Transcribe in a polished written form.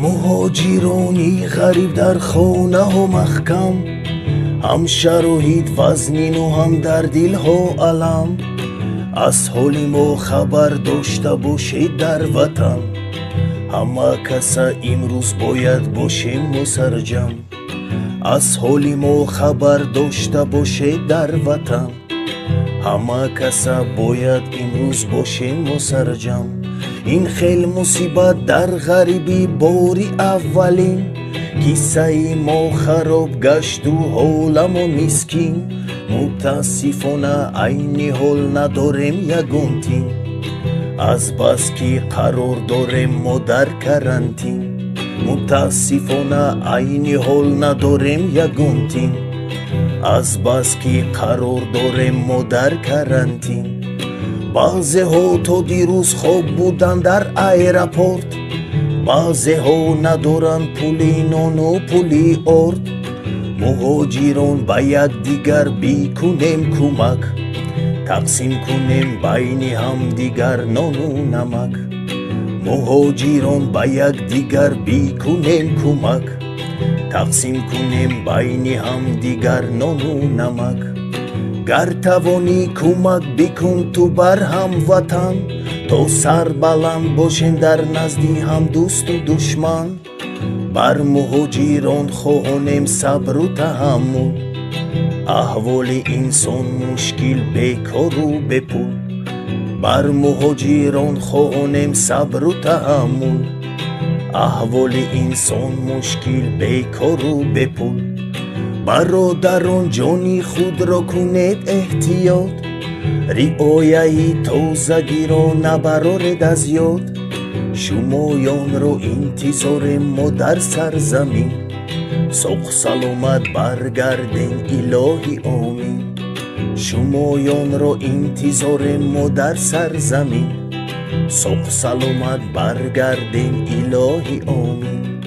مهاجرانی غریب در خانه ها محکم، هم شرایط وزنین و هم در دل ها علم. از حال ما خبر داشته باشید در وطن، همه کسا امروز باید باشیم مسرجم. از حال ما خبر داشته باشید در وطن، همه کسا باید امروز باشیم مسرجم. این خیلی مصیبت در غریبی باری اولین، کیسه ما خراب گشت و حالمو مسکین. متاسفانه عین حال نداریم یگان تیم، از بس که قرار داریم ما در کرانتین. متاسفانه عین حال نداریم یگان تیم، از بس که قرار داریم ما در کرانتین. بعضی ها تا دیروز خوب بودن در ایرپورت، بعضی ها ندارن پولی نان و پولی ارد. مهاجران با یکدیگر بکنیم کمک، تقسیم کنیم بین هم دیگر نان و نمک. مهاجران با یکدیگر بکنیم کمک، تقسیم کنیم بین هم دیگر نان و نمک. گر توانی کمک بکن تو بر هموطن، تا سر بلند باشیم در نزدی هم دوست و دشمن. بر مهاجران خواهانیم صبر و تحمل، احوال انسان مشکل بیکار و بی پول. بر مهاجران خواهانیم صبر و تحمل، احوال انسان مشکل بیکار و بی پول. برادران جانی خود را کنید احتیاط، رعایت تازگی را نبرارید از یاد. شمایان را انتظار ما در سرزمین، سوق سلامت برگردین الهی آمین. شمایان را انتظار ما در سرزمین، سوق سلامت برگردین الهی آمین.